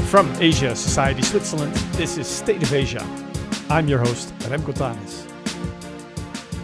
From Asia Society Switzerland, this is State of Asia. I'm your host, Remco Tanis.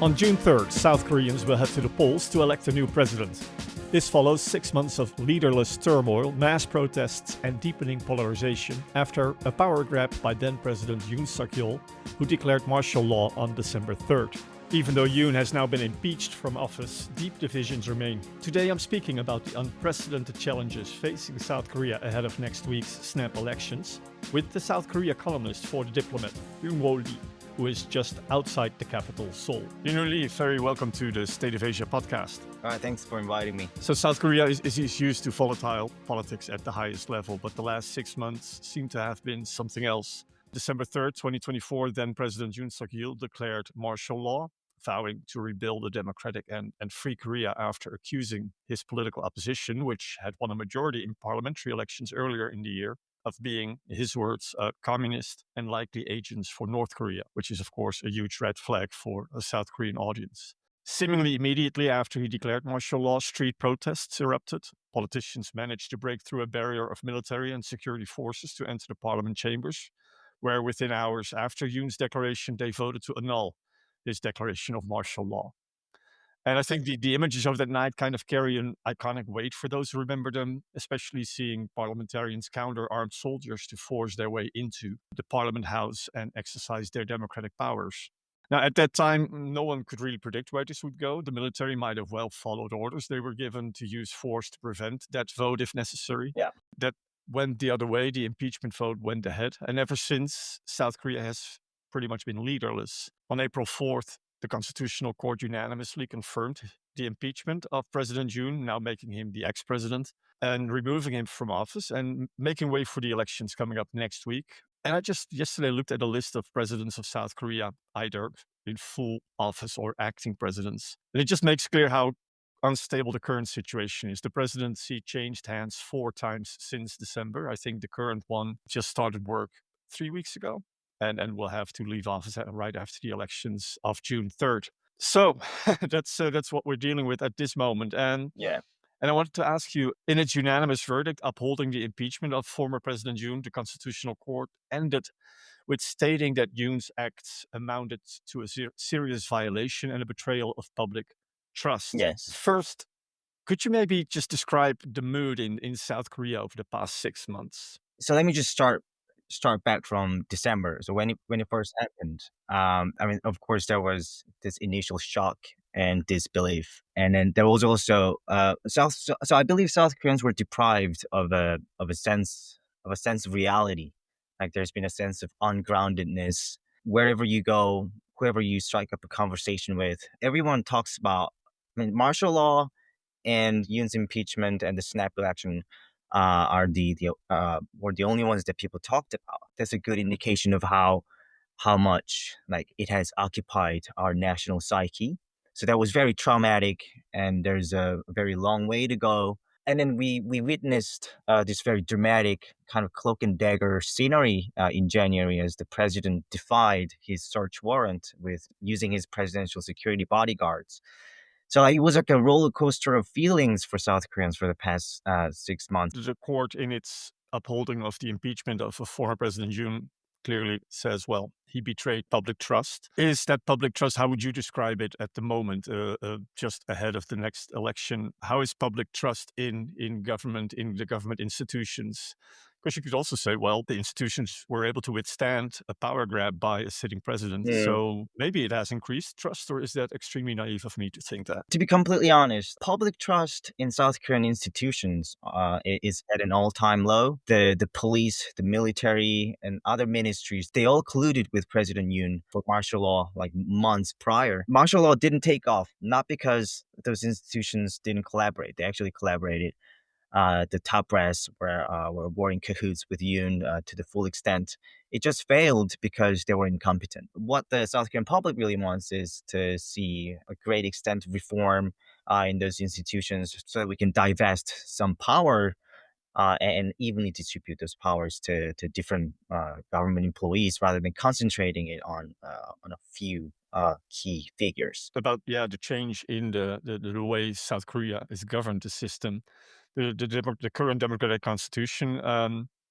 On June 3rd, South Koreans will head to the polls to elect a new president. This follows 6 months of leaderless turmoil, mass protests, and deepening polarization after a power grab by then-President Yoon, who declared martial law on December 3rd. Even though Yoon has now been impeached from office, deep divisions remain. Today I'm speaking about the unprecedented challenges facing South Korea ahead of next week's snap elections with the South Korea columnist for The Diplomat, Eunwoon, who is just outside the capital, Seoul. Eunwoon, very welcome to the State of Asia podcast. All right, thanks for inviting me. So South Korea is used to volatile politics at the highest level, but the last 6 months seem to have been something else. December 3rd, 2024, then President Yoon declared martial law, vowing to rebuild a democratic and free Korea after accusing his political opposition, which had won a majority in parliamentary elections earlier in the year, of being, his words, communist and likely agents for North Korea, which is, of course, a huge red flag for a South Korean audience. Seemingly immediately after he declared martial law, street protests erupted. Politicians managed to break through a barrier of military and security forces to enter the parliament chambers, where within hours after Yoon's declaration, they voted to annul his declaration of martial law. And I think the images of that night kind of carry an iconic weight for those who remember them, especially seeing parliamentarians counter armed soldiers to force their way into the parliament house and exercise their democratic powers. Now, at that time, no one could really predict where this would go. The military might have well followed orders they were given to use force to prevent that vote if necessary. Yeah. That went the other way. The impeachment vote went ahead. And ever since, South Korea has pretty much been leaderless. On April 4th, the Constitutional Court unanimously confirmed the impeachment of President Yoon, now making him the ex-president, and removing him from office and making way for the elections coming up next week. And I just yesterday looked at a list of presidents of South Korea, either in full office or acting presidents. And it just makes clear how unstable the current situation is. The presidency changed hands 4 times since December. I think the current one just started work 3 weeks ago. And will have to leave office right after the elections of June 3rd. So that's what we're dealing with at this moment. And I wanted to ask you, in its unanimous verdict upholding the impeachment of former President Yoon, the Constitutional Court ended with stating that Yoon's acts amounted to a serious violation and a betrayal of public trust. Yes. First, could you maybe just describe the mood in South Korea over the past 6 months? So let me just start back from December. So when it first happened, of course, there was this initial shock and disbelief, and then there was also so I believe South Koreans were deprived of a sense of reality. Like there's been a sense of ungroundedness wherever you go, whoever you strike up a conversation with. Everyone talks about, martial law and Yoon's impeachment and the snap election. Were the only ones that people talked about. That's a good indication of how much it has occupied our national psyche. So that was very traumatic, and there's a very long way to go. And then we witnessed this very dramatic kind of cloak and dagger scenery in January as the president defied his search warrant with using his presidential security bodyguards. So it was like a roller coaster of feelings for South Koreans for the past 6 months. The court, in its upholding of the impeachment of former President Yoon, clearly says, well, he betrayed public trust. Is that public trust, how would you describe it at the moment, just ahead of the next election? How is public trust in government, in the government institutions? Because you could also say, well, the institutions were able to withstand a power grab by a sitting president. Yeah. So maybe it has increased trust, or is that extremely naive of me to think that? To be completely honest, public trust in South Korean institutions is at an all-time low. The police, the military, and other ministries, they all colluded with President Yoon for martial law months prior. Martial law didn't take off, not because those institutions didn't collaborate. They actually collaborated. The top brass were in cahoots with Yoon to the full extent. It just failed because they were incompetent. What the South Korean public really wants is to see a great extent of reform in those institutions so that we can divest some power and evenly distribute those powers to different government employees rather than concentrating it on a few key figures. About the change in the way South Korea is governed, the system, the current democratic constitution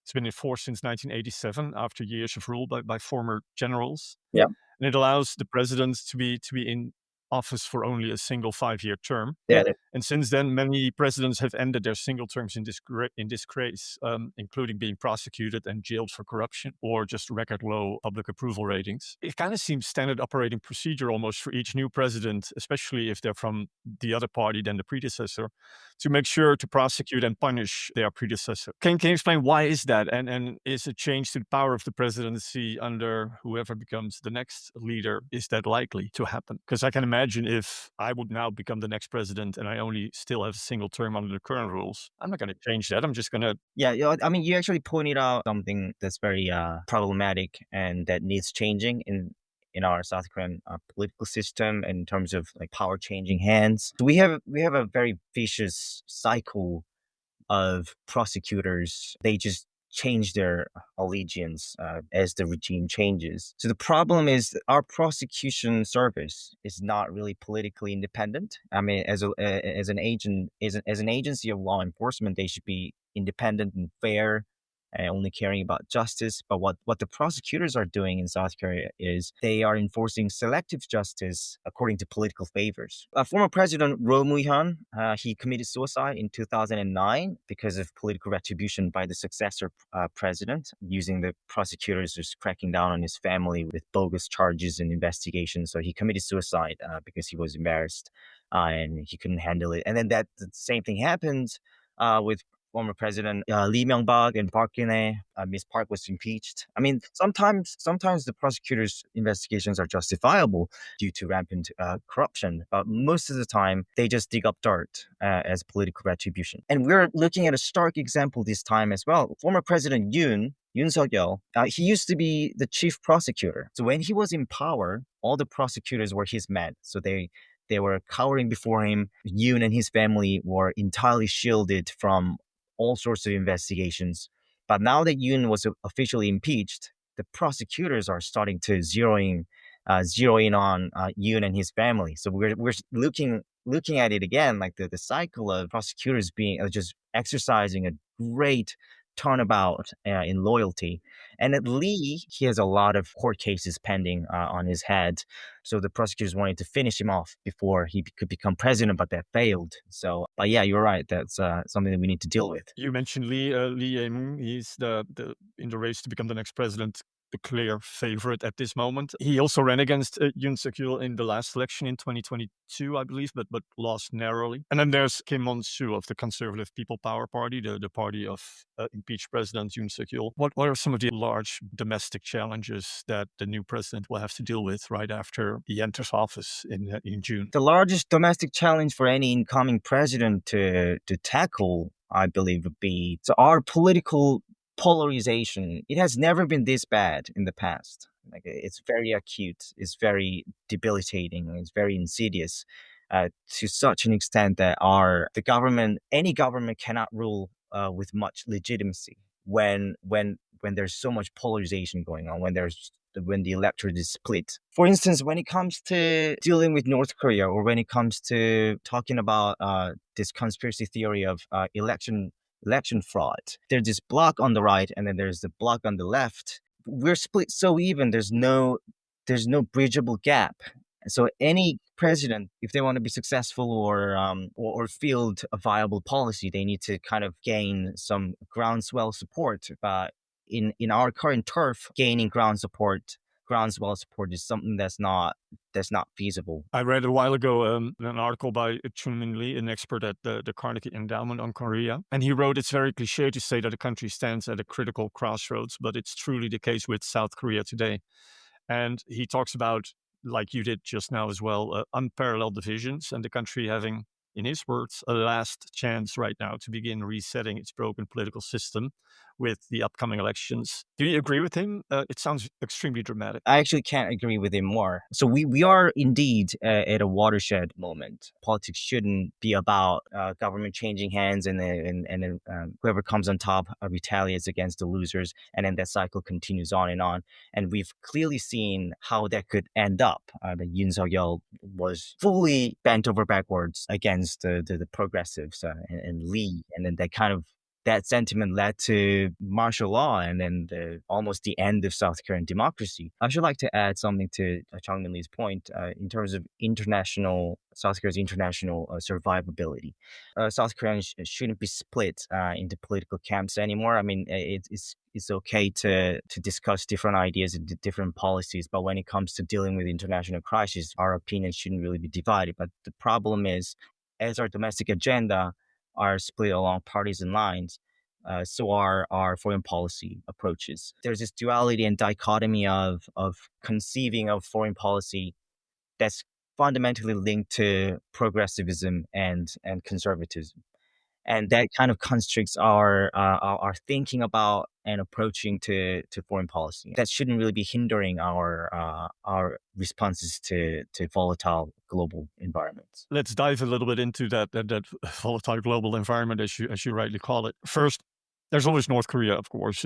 It's been in force since 1987 after years of rule by former generals. Yeah. And it allows the president to be in office for only a single 5-year term. Yeah. And since then, many presidents have ended their single terms in disgrace, including being prosecuted and jailed for corruption or just record low public approval ratings. It kind of seems standard operating procedure almost for each new president, especially if they're from the other party than the predecessor, to make sure to prosecute and punish their predecessor. Can you explain why is that? And is a change to the power of the presidency under whoever becomes the next leader, is that likely to happen? Because I can imagine if I would now become the next president and I only still have a single term under the current rules, I'm not going to change that. I'm just going to. Yeah, I mean, you actually pointed out something that's very problematic and that needs changing in our South Korean political system in terms of like power changing hands. So we have a very vicious cycle of prosecutors. They just change their allegiance as the regime changes. So the problem is that our prosecution service is not really politically independent. I mean, as an agent, as an agency of law enforcement, they should be independent and fair and only caring about justice. But what the prosecutors are doing in South Korea is they are enforcing selective justice according to political favors. Former President Roh Moo-hyun, he committed suicide in 2009 because of political retribution by the successor president, using the prosecutors just cracking down on his family with bogus charges and investigations. So he committed suicide because he was embarrassed and he couldn't handle it. And then the same thing happened with former President Lee Myung-bak and Park Geun-hye. Miss Park was impeached. I mean, sometimes the prosecutors' investigations are justifiable due to rampant corruption, but most of the time they just dig up dirt as political retribution. And we're looking at a stark example this time as well. Former President Yoon Suk-yeol, he used to be the chief prosecutor. So when he was in power, all the prosecutors were his men. So they were cowering before him. Yoon and his family were entirely shielded from all sorts of investigations. But now that Yoon was officially impeached, the prosecutors are starting to zero in on Yoon and his family. So we're looking at it again, like the cycle of prosecutors being just exercising a great turnabout in loyalty. And at Lee, he has a lot of court cases pending on his head. So the prosecutors wanted to finish him off before he could become president, but that failed. So, but yeah, you're right. That's something that we need to deal with. You mentioned Lee Jae-myung. He's the in the race to become the next president, the clear favorite at this moment. He also ran against Yoon Suk-yeol in the last election in 2022, I believe, but lost narrowly. And then there's Kim Won-soo of the Conservative People Power Party, the party of impeached President Yoon Suk-yeol. What are some of the large domestic challenges that the new president will have to deal with right after he enters office in June? The largest domestic challenge for any incoming president to tackle, I believe, would be so our political polarization. It has never been this bad in the past. Like it's very acute, it's very debilitating, it's very insidious to such an extent that any government cannot rule with much legitimacy when there's so much polarization going on, when the electorate is split. For instance, when it comes to dealing with North Korea, or when it comes to talking about this conspiracy theory of election fraud, there's this block on the right, and then there's the block on the left. We're split so even. There's no bridgeable gap. So any president, if they want to be successful or field a viable policy, they need to kind of gain some groundswell support. But in our current turf, gaining groundswell support is something that's not feasible. I read a while ago an article by Chun-Min Lee, an expert at the Carnegie Endowment on Korea. And he wrote, it's very cliche to say that the country stands at a critical crossroads, but it's truly the case with South Korea today. And he talks about, like you did just now as well, unparalleled divisions and the country having, in his words, a last chance right now to begin resetting its broken political system with the upcoming elections. Do you agree with him? It sounds extremely dramatic. I actually can't agree with him more. So we are indeed at a watershed moment. Politics shouldn't be about government changing hands and then whoever comes on top retaliates against the losers, and then that cycle continues on and on. And we've clearly seen how that could end up. That Yoon Suk-yeol was fully bent over backwards against the progressives and Lee, and then that kind of that sentiment led to martial law and then almost the end of South Korean democracy. I should like to add something to Chang Min Lee's point in terms of South Korea's international survivability. South Korea shouldn't be split into political camps anymore. I mean, it's okay to discuss different ideas and different policies, but when it comes to dealing with international crises, our opinions shouldn't really be divided. But the problem is, as our domestic agenda are split along partisan lines, so are our foreign policy approaches. There's this duality and dichotomy of conceiving of foreign policy that's fundamentally linked to progressivism and conservatism, and that kind of constricts our thinking about and approaching to foreign policy. That shouldn't really be hindering our responses to volatile global environments. Let's dive a little bit into that volatile global environment, as you rightly call it. First, there's always North Korea, of course,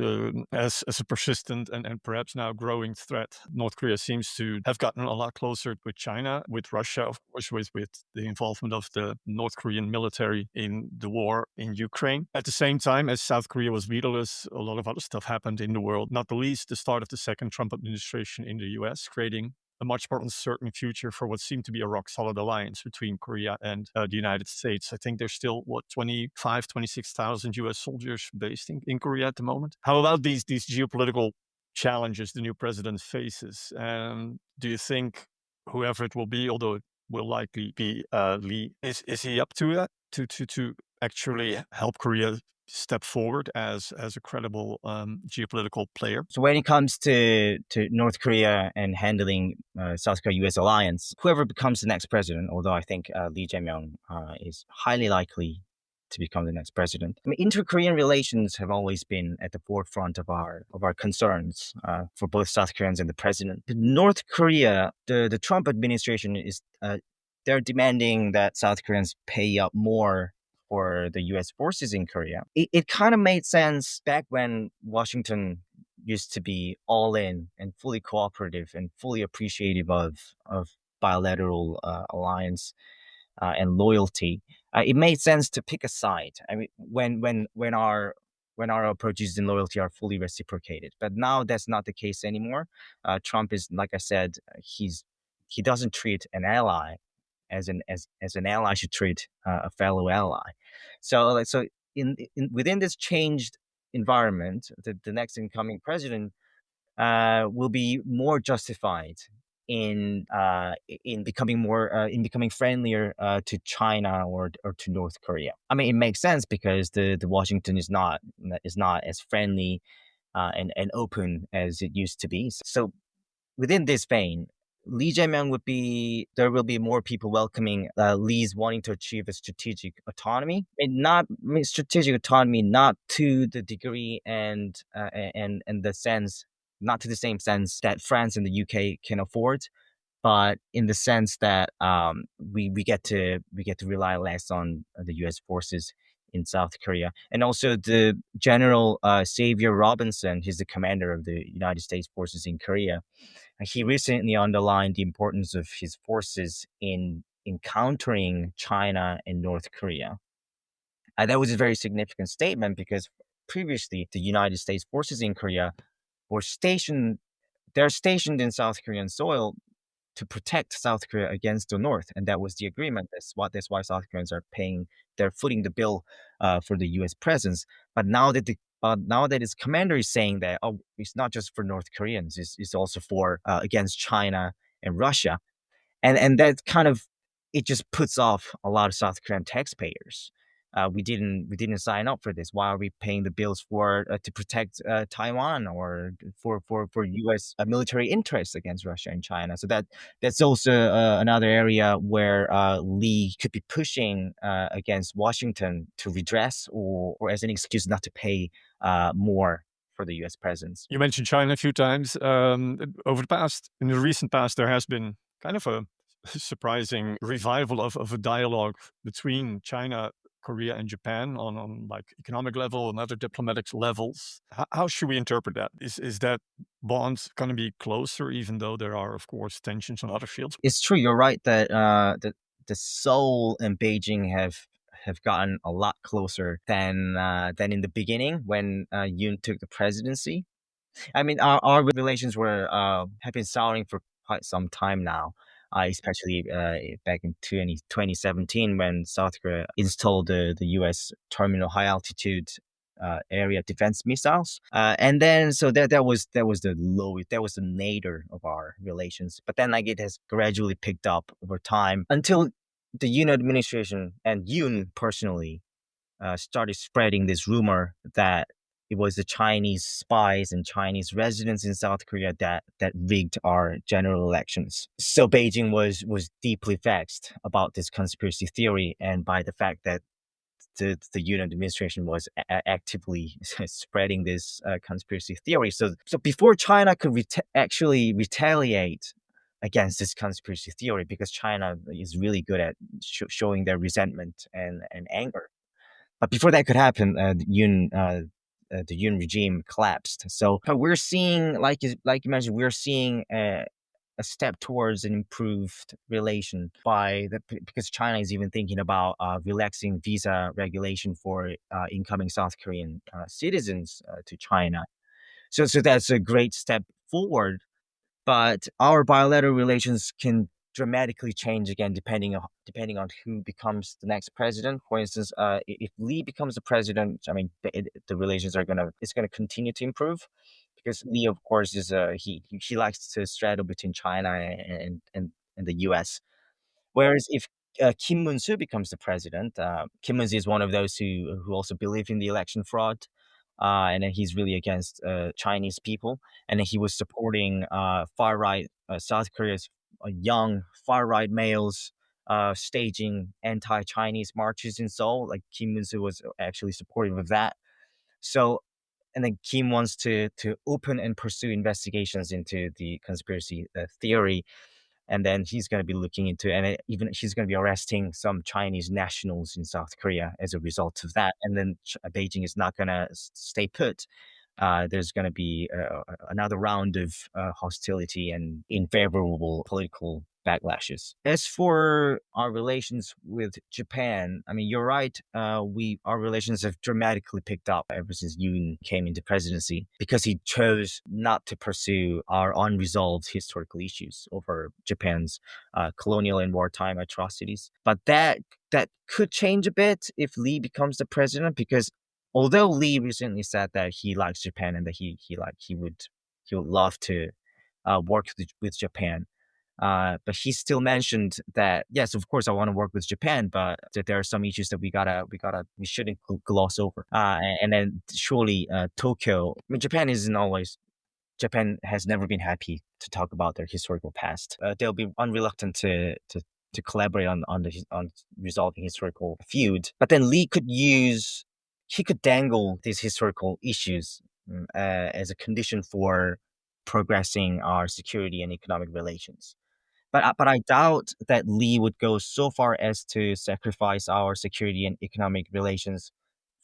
as a persistent and perhaps now growing threat. North Korea seems to have gotten a lot closer with China, with Russia, of course, with the involvement of the North Korean military in the war in Ukraine. At the same time, as South Korea was leaderless, a lot of other stuff happened in the world, not the least the start of the second Trump administration in the US, creating a much more uncertain future for what seemed to be a rock-solid alliance between Korea and the United States. I think there's still, 26,000 US soldiers based in Korea at the moment. How about these geopolitical challenges the new president faces? Do you think whoever it will be, although it will likely be Lee, is he up to that, to actually help Korea step forward as a credible geopolitical player? So when it comes to North Korea and handling South Korea-U.S. alliance, whoever becomes the next president, although I think Lee Jae-myung is highly likely to become the next president. I mean, inter-Korean relations have always been at the forefront of our concerns for both South Koreans and the president. But North Korea, the Trump administration is they're demanding that South Koreans pay up more for the U.S. forces in Korea. It kind of made sense back when Washington used to be all in and fully cooperative and fully appreciative of bilateral alliance and loyalty. It made sense to pick a side. I mean, when our approaches and loyalty are fully reciprocated. But now that's not the case anymore. Trump is, like I said, he doesn't treat an ally as an ally should treat a fellow ally. So within this changed environment, the next incoming president will be more justified in becoming friendlier to China or to North Korea. I mean, it makes sense because the Washington is not as friendly and open as it used to be. So within this vein, Lee Jae-myung there will be more people welcoming Lee's wanting to achieve a strategic autonomy. Strategic autonomy, not to the degree and the sense, not to the same sense that France and the UK can afford, but in the sense that we get to rely less on the U.S. forces in South Korea. And also the General Xavier Robinson, he's the commander of the United States forces in Korea. He recently underlined the importance of his forces in countering China and North Korea. That was a very significant statement because previously the United States forces in Korea were they're stationed in South Korean soil to protect South Korea against the North, and that was the agreement. That's why South Koreans they're footing the bill for the U.S. presence. But now that his commander is saying that it's not just for North Koreans, it's also for against China and Russia, and that kind of it just puts off a lot of South Korean taxpayers. We didn't sign up for this. Why are we paying the bills for to protect Taiwan or for U.S. Military interests against Russia and China? So that's also another area where Lee could be pushing against Washington to redress or as an excuse not to pay more for the U.S. presence. You mentioned China a few times. In the recent past, there has been kind of a surprising revival of a dialogue between China, Korea, and Japan on like economic level and other diplomatic levels. How should we interpret that? Is that bond going to be closer, even though there are, of course, tensions on other fields? It's true. You're right that the Seoul and Beijing have gotten a lot closer than in the beginning when Yoon took the presidency. I mean, our relations were have been souring for quite some time now, especially back in 2017 when South Korea installed the U.S. terminal high altitude area defense missiles, and then so that was the low, that was the nadir of our relations. But then like it has gradually picked up over time until the Yoon administration and Yoon personally started spreading this rumor that it was the Chinese spies and Chinese residents in South Korea that rigged our general elections. So Beijing was deeply vexed about this conspiracy theory and by the fact that the Yoon administration was actively spreading this conspiracy theory. So before China could actually retaliate against this conspiracy theory, because China is really good at showing their resentment and anger, but before that could happen, the Yoon regime collapsed. So we're seeing, like you mentioned, we're seeing a step towards an improved relation because China is even thinking about relaxing visa regulation for incoming South Korean citizens to China. So that's a great step forward, but our bilateral relations can dramatically change again depending on who becomes the next president. For instance, if Lee becomes the president, I mean, the relations are gonna it's gonna continue to improve because Lee, of course, is he likes to straddle between China and the U.S. Whereas if Kim Moon-soo becomes the president, Kim Moon-soo is one of those who also believe in the election fraud, and then he's really against Chinese people, and then he was supporting far right South Korea's young far right males staging anti-Chinese marches in Seoul. Like Kim Moon-soo was actually supportive of that. So and then Kim wants to open and pursue investigations into the conspiracy theory, and then he's going to be looking into, and even he's going to be arresting some Chinese nationals in South Korea as a result of that. And then Beijing is not going to stay put. There's going to be another round of hostility and unfavorable political backlashes. As for our relations with Japan, I mean, you're right. Our relations have dramatically picked up ever since Yoon came into presidency because he chose not to pursue our unresolved historical issues over Japan's colonial and wartime atrocities. But that could change a bit if Lee becomes the president, because although Lee recently said that he likes Japan and that he would love to work with Japan, but he still mentioned that yes, of course, I want to work with Japan, but that there are some issues that we shouldn't gloss over. And then surely Tokyo. I mean, Japan has never been happy to talk about their historical past. They'll be unreluctant to collaborate on resolving historical feud. But then he could dangle these historical issues as a condition for progressing our security and economic relations. But I doubt that Lee would go so far as to sacrifice our security and economic relations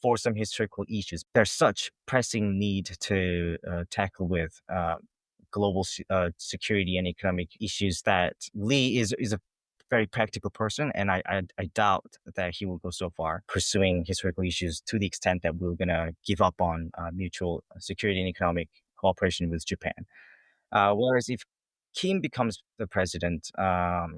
for some historical issues. There's such pressing need to tackle with global security and economic issues that Lee is a very practical person, and I doubt that he will go so far pursuing historical issues to the extent that we're gonna give up on mutual security and economic cooperation with Japan. Whereas if Kim becomes the president,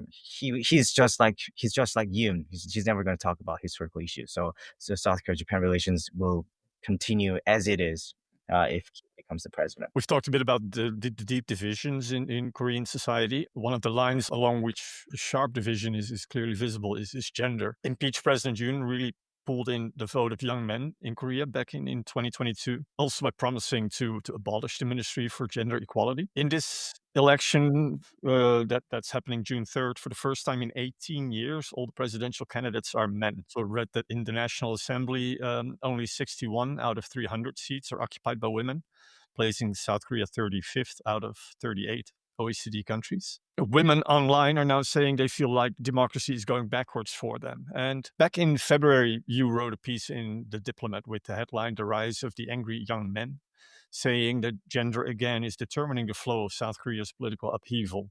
he's just like Yoon. He's never going to talk about historical issues. So South Korea Japan relations will continue as it is if Kim becomes the president. We've talked a bit about the deep divisions in Korean society. One of the lines along which sharp division is clearly visible is gender. Impeached President Yoon really pulled in the vote of young men in Korea back in 2022, also by promising to abolish the Ministry for Gender Equality. In this election that's happening June 3rd, for the first time in 18 years, all the presidential candidates are men. So I read that in the National Assembly, only 61 out of 300 seats are occupied by women, placing South Korea 35th out of 38 OECD countries. Women online are now saying they feel like democracy is going backwards for them. And back in February, you wrote a piece in The Diplomat with the headline, "The Rise of the Angry Young Men," saying that gender again is determining the flow of South Korea's political upheaval.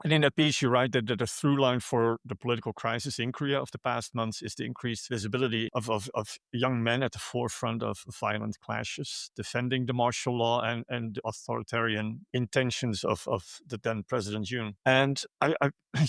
And in that piece, you write that the through line for the political crisis in Korea of the past months is the increased visibility of young men at the forefront of violent clashes, defending the martial law and the authoritarian intentions of the then President Yoon. And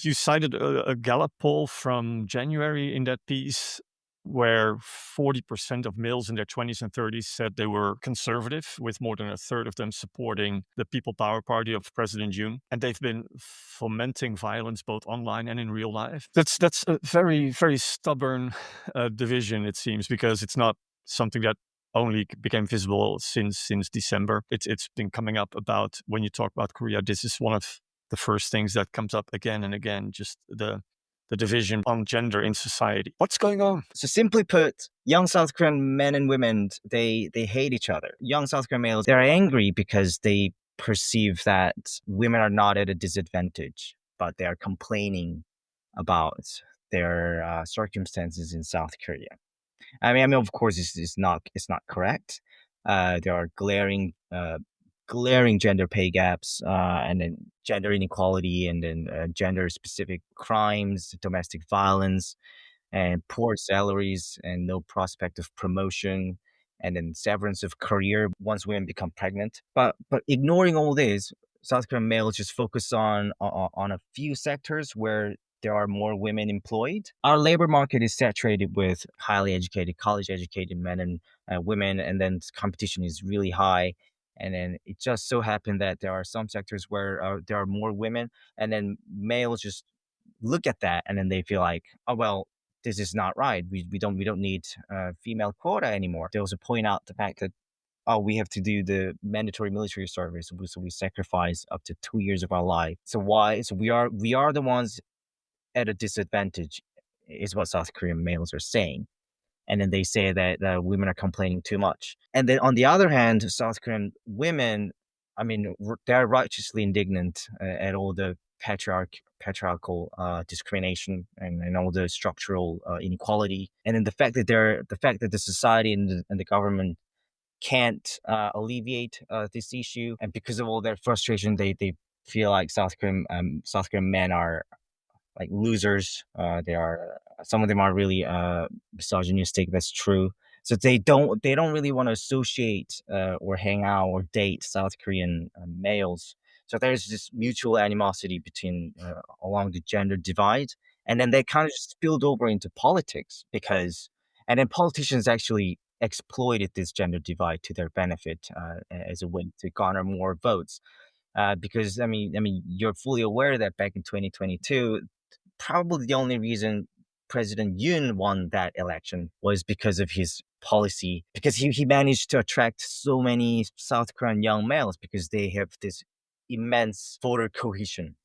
you cited a Gallup poll from January in that piece where 40% of males in their 20s and 30s said they were conservative, with more than a third of them supporting the People Power Party of President Yoon. And they've been fomenting violence both online and in real life. That's a very, very stubborn division, it seems, because it's not something that only became visible since December. It's been coming up about when you talk about Korea. This is one of the first things that comes up again and again, just the division on gender in society. What's going on? So simply put, young South Korean men and women, they hate each other. Young South Korean males, they're angry because they perceive that women are not at a disadvantage, but they are complaining about their circumstances in South Korea. I mean, of course, it's not correct. There are glaring gender pay gaps, and then gender inequality, and then gender specific crimes, domestic violence, and poor salaries, and no prospect of promotion, and then severance of career once women become pregnant. But ignoring all this, South Korean males just focus on a few sectors where there are more women employed. Our labor market is saturated with highly educated, college educated men and women, and then competition is really high. And then it just so happened that there are some sectors where there are more women, and then males just look at that and then they feel like, oh well, this is not right. We don't need female quota anymore. They also point out the fact that, oh, we have to do the mandatory military service, so we sacrifice up to 2 years of our life. So why? So we are the ones at a disadvantage, is what South Korean males are saying. And then they say that women are complaining too much. And then on the other hand, South Korean women, I mean, they're righteously indignant at all the patriarchal discrimination, and all the structural inequality, and then the fact that the society and the government can't alleviate this issue, and because of all their frustration, they feel like South Korean men are like losers. They are Some of them are really misogynistic. That's true. So they don't really want to associate or hang out or date South Korean males. So there's this mutual animosity between along the gender divide, and then they kind of just spilled over into politics and then politicians actually exploited this gender divide to their benefit as a way to garner more votes. Because I mean, you're fully aware that back in 2022, probably the only reason President Yoon won that election was because of his policy, because he managed to attract so many South Korean young males because they have this immense voter cohesion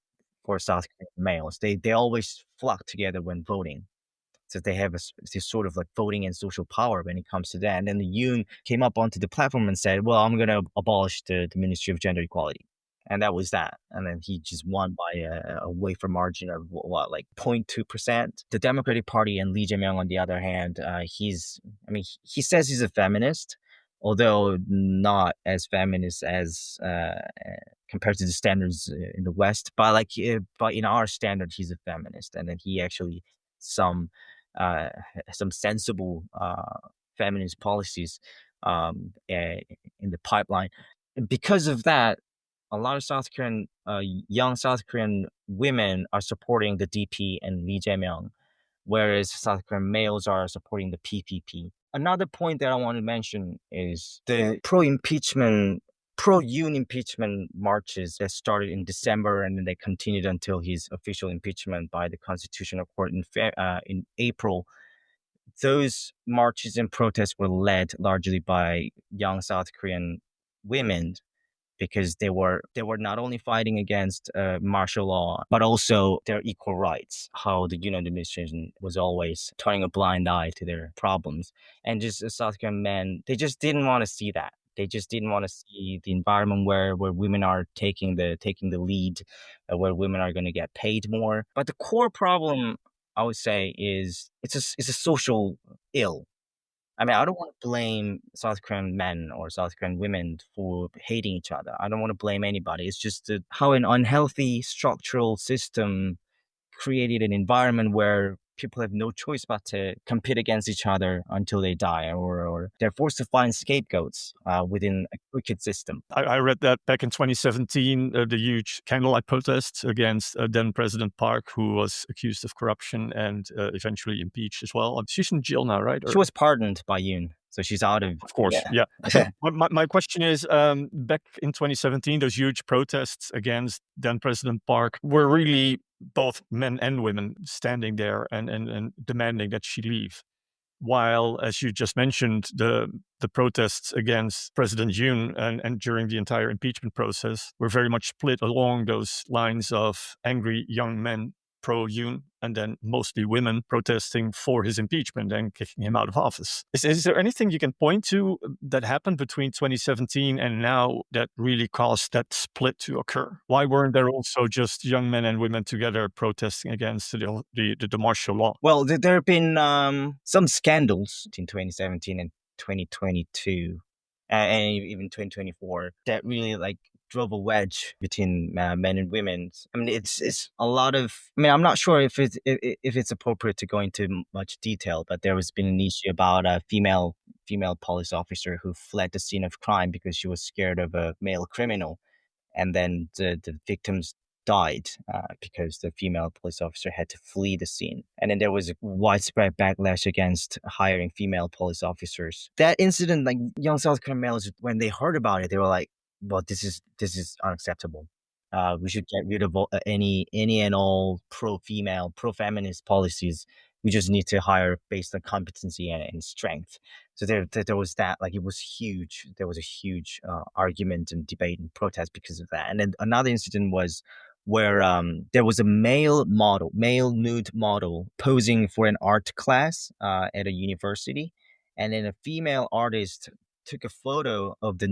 for South Korean males. They always flock together when voting. So they have this sort of like voting and social power when it comes to that. And then the Yoon came up onto the platform and said, well, I'm going to abolish the Ministry of Gender Equality. And that was that. And then he just won by a wafer margin of what, like 0.2%. The Democratic Party and Lee Jae-myung, on the other hand, he says he's a feminist, although not as feminist as compared to the standards in the West. But in our standard, he's a feminist, and then he actually some uh, some sensible feminist policies in the pipeline. And because of that, a lot of young South Korean women are supporting the DP and Lee Jae-myung, whereas South Korean males are supporting the PPP. Another point that I want to mention is the pro-Yoon impeachment marches that started in December, and then they continued until his official impeachment by the Constitutional Court in April. Those marches and protests were led largely by young South Korean women, because they were not only fighting against martial law, but also their equal rights. How the Union administration was always turning a blind eye to their problems, and just South Korean men, they just didn't want to see that. They just didn't want to see the environment where women are taking the lead, where women are going to get paid more. But the core problem, I would say, is it's a social ill. I mean, I don't want to blame South Korean men or South Korean women for hating each other. I don't want to blame anybody. It's just that how an unhealthy structural system created an environment where people have no choice but to compete against each other until they die, or they're forced to find scapegoats within a cricket system. I read that back in 2017, the huge candlelight protests against then President Park, who was accused of corruption and eventually impeached as well. She's in jail now, right? She Or was pardoned by Yoon, so she's out of of course, yeah. yeah. But my question is, back in 2017, those huge protests against then President Park were really both men and women standing there and demanding that she leave. While, as you just mentioned, the protests against President Yoon and during the entire impeachment process were very much split along those lines of angry young men pro Yoon and then mostly women protesting for his impeachment and kicking him out of office. Is there anything you can point to that happened between 2017 and now that really caused that split to occur? Why weren't there also just young men and women together protesting against the martial law? Well, there have been some scandals in 2017 and 2022, and even 2024 that really like drove a wedge between men and women. I mean, it's a lot of. I mean, I'm not sure if it's appropriate to go into much detail, but there has been an issue about a female police officer who fled the scene of crime because she was scared of a male criminal, and then the victims died because the female police officer had to flee the scene. And then there was a widespread backlash against hiring female police officers. That incident, like young South Korean males, when they heard about it, they were like, "Well, this is unacceptable. We should get rid of any and all pro female, pro feminist policies. We just need to hire based on competency and strength." So there was that, like it was huge. There was a huge argument and debate and protest because of that. And then another incident was where there was a male nude model posing for an art class at a university, and then a female artist took a photo of the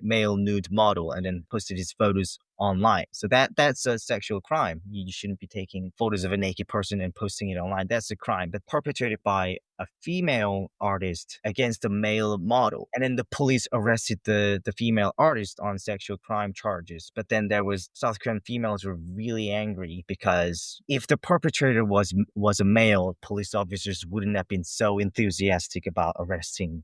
male nude model and then posted his photos online. So that's a sexual crime. You shouldn't be taking photos of a naked person and posting it online. That's a crime, but perpetrated by a female artist against a male model. And then the police arrested the female artist on sexual crime charges. But then there was South Korean females were really angry because if the perpetrator was a male, police officers wouldn't have been so enthusiastic about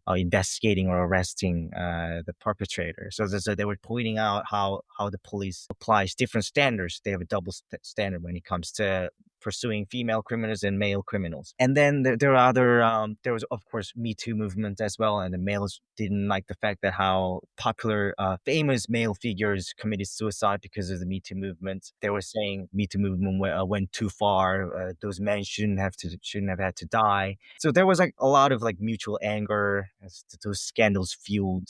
investigating or arresting the perpetrator. So they were pointing out how the police applies different standards. They have a double standard when it comes to pursuing female criminals and male criminals. And then there are other, there was, of course, Me Too movement as well. And the males didn't like the fact that how popular, famous male figures committed suicide because of the Me Too movement. They were saying Me Too movement went too far. Those men shouldn't have had to die. So there was like a lot of like mutual anger as those scandals fueled.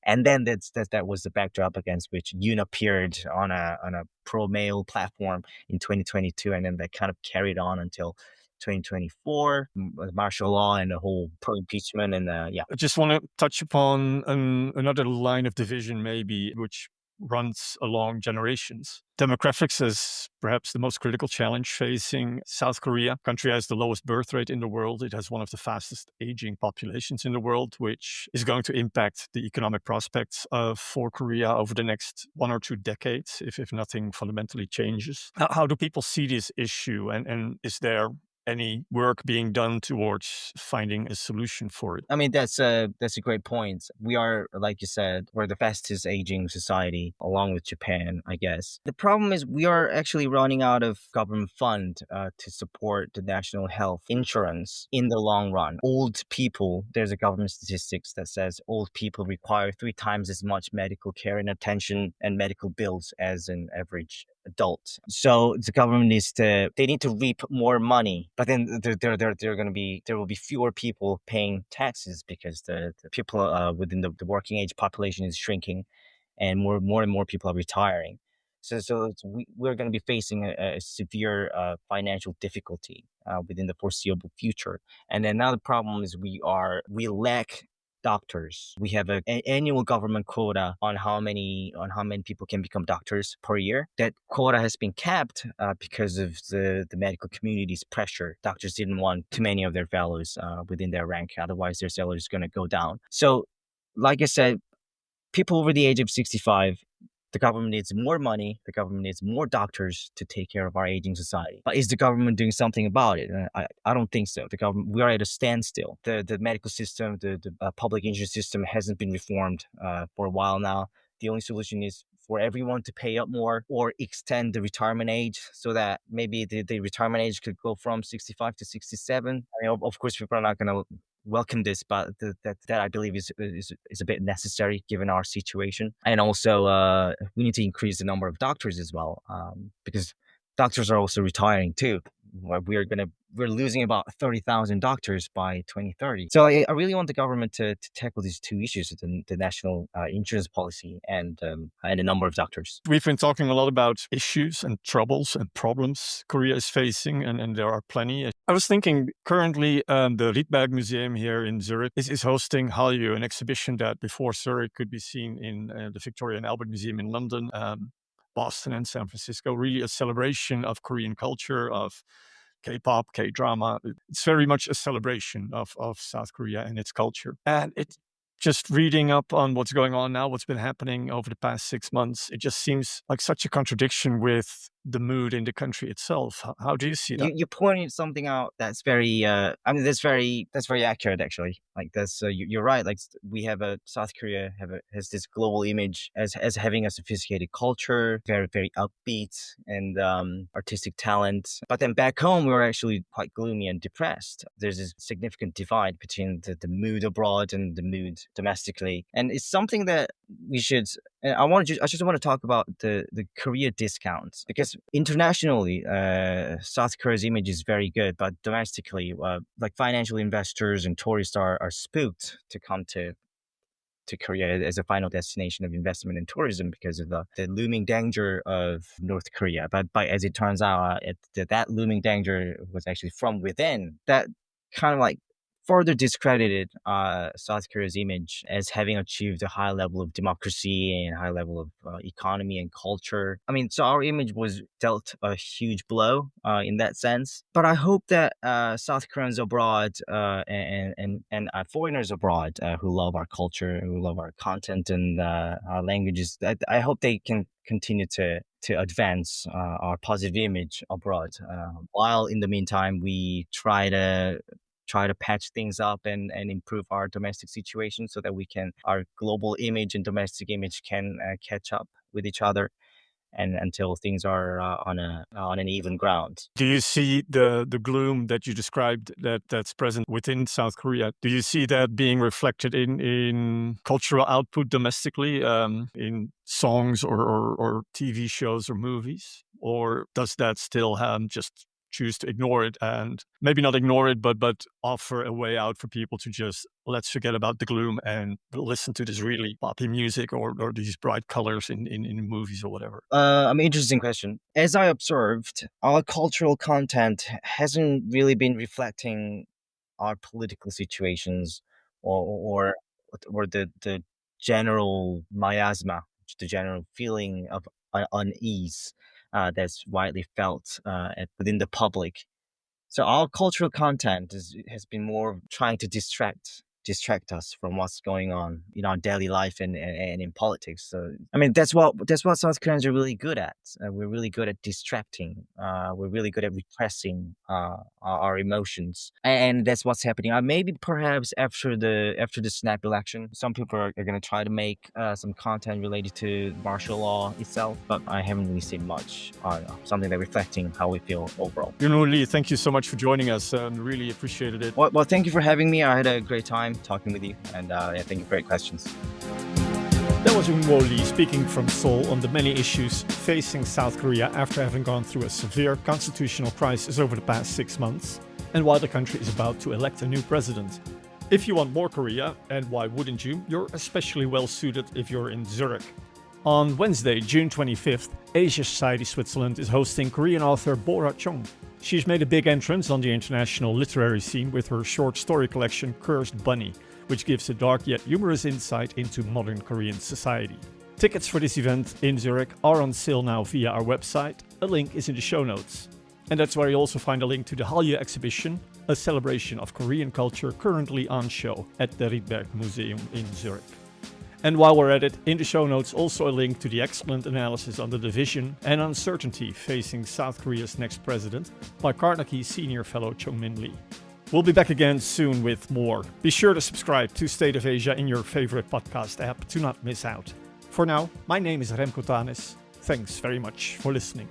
And then that was the backdrop against which Yoon appeared on a pro male platform in 2022, and then that kind of carried on until 2024, martial law and the whole pro impeachment, and yeah. I just want to touch upon another line of division, maybe, which runs along generations. Demographics is perhaps the most critical challenge facing South Korea. The country has the lowest birth rate in the world. It has one of the fastest aging populations in the world, which is going to impact the economic prospects for Korea over the next 1 or 2 decades if nothing fundamentally changes. How do people see this issue? And is there any work being done towards finding a solution for it? I mean, that's a great point. We are, like you said, we're the fastest aging society, along with Japan, I guess. The problem is we are actually running out of government fund to support the national health insurance in the long run. Old people, there's a government statistics that says old people require 3 times as much medical care and attention and medical bills as an average adult. So the government they need to reap more money, but then there will be fewer people paying taxes because the people within the working age population is shrinking, and more and more people are retiring. We're going to be facing a severe financial difficulty within the foreseeable future. And another problem is we lack doctors. We have an annual government quota on how many people can become doctors per year. That quota has been capped because of the medical community's pressure. Doctors didn't want too many of their fellows within their rank, otherwise their salary is going to go down. So, like I said, people over the age of 65, the government needs more money. The government needs more doctors to take care of our aging society. But is the government doing something about it? I don't think so. The government, we are at a standstill. The medical system, the public insurance system hasn't been reformed for a while now. The only solution is for everyone to pay up more or extend the retirement age so that maybe the retirement age could go from 65 to 67. I mean, of course, people are not going to welcome this, but that I believe is a bit necessary given our situation. And also, we need to increase the number of doctors as well, because doctors are also retiring too. We're losing about 30,000 doctors by 2030. So I really want the government to tackle these two issues: the national insurance policy and the number of doctors. We've been talking a lot about issues and troubles and problems Korea is facing, and there are plenty. I was thinking currently the Rietberg Museum here in Zurich is hosting Hallyu, an exhibition that before Zurich could be seen in the Victoria and Albert Museum in London, Boston and San Francisco. Really a celebration of Korean culture, of K-pop, K-drama. It's very much a celebration of South Korea and its culture. And it's just reading up on what's going on now, what's been happening over the past 6 months, it just seems like such a contradiction with the mood in the country itself. How do you see that? You pointed something out that's very, that's very accurate actually. Like you're right. Like we have South Korea has this global image as having a sophisticated culture, very very upbeat and artistic talent. But then back home we're actually quite gloomy and depressed. There's a significant divide between the mood abroad and the mood domestically, and it's something that we should. I just want to talk about the Korea discounts, because internationally, South Korea's image is very good, but domestically, like financial investors and tourists are spooked to come to Korea as a final destination of investment and tourism because of the looming danger of North Korea. But as it turns out, that looming danger was actually from within. That kind of like further discredited South Korea's image as having achieved a high level of democracy and high level of economy and culture. I mean, so our image was dealt a huge blow in that sense. But I hope that South Koreans abroad and foreigners abroad who love our culture, who love our content and our languages, I hope they can continue to advance our positive image abroad, while in the meantime we try to patch things up and improve our domestic situation so that our global image and domestic image can catch up with each other, and until things are on an even ground. Do you see the gloom that you described that's present within South Korea? Do you see that being reflected in cultural output domestically, in songs or TV shows or movies? Or does that still just choose to ignore it, and maybe not ignore it, but offer a way out for people to just, let's forget about the gloom and listen to this really poppy music or these bright colors in movies or whatever? Interesting question. As I observed, our cultural content hasn't really been reflecting our political situations or the general miasma, the general feeling of unease that's widely felt within the public. So our cultural content has been more trying to distract us from what's going on in our daily life and in politics. So I mean that's what South Koreans are really good at. We're really good at distracting. We're really good at repressing our emotions, and that's what's happening. Maybe perhaps after the snap election, some people are going to try to make some content related to martial law itself, but I haven't really seen much something that reflecting how we feel overall. Eunwoon Lee, thank you so much for joining us. Really appreciated it. Well, thank you for having me. I had a great time talking with you, and thank you for great questions. That was Eunwoon Lee speaking from Seoul on the many issues facing South Korea after having gone through a severe constitutional crisis over the past 6 months, and while the country is about to elect a new president. If you want more Korea, and why wouldn't you, you're especially well suited if you're in Zurich. On Wednesday, June 25th, Asia Society Switzerland is hosting Korean author Bora Chung. She's made a big entrance on the international literary scene with her short story collection Cursed Bunny, which gives a dark yet humorous insight into modern Korean society. Tickets for this event in Zurich are on sale now via our website. A link is in the show notes. And that's where you also find a link to the Hallyu exhibition, a celebration of Korean culture currently on show at the Rydberg Museum in Zurich. And while we're at it, in the show notes also a link to the excellent analysis on the division and uncertainty facing South Korea's next president by Carnegie Senior Fellow Chung-Min Lee. We'll be back again soon with more. Be sure to subscribe to State of Asia in your favorite podcast app to not miss out. For now, my name is Remco Tanis. Thanks very much for listening.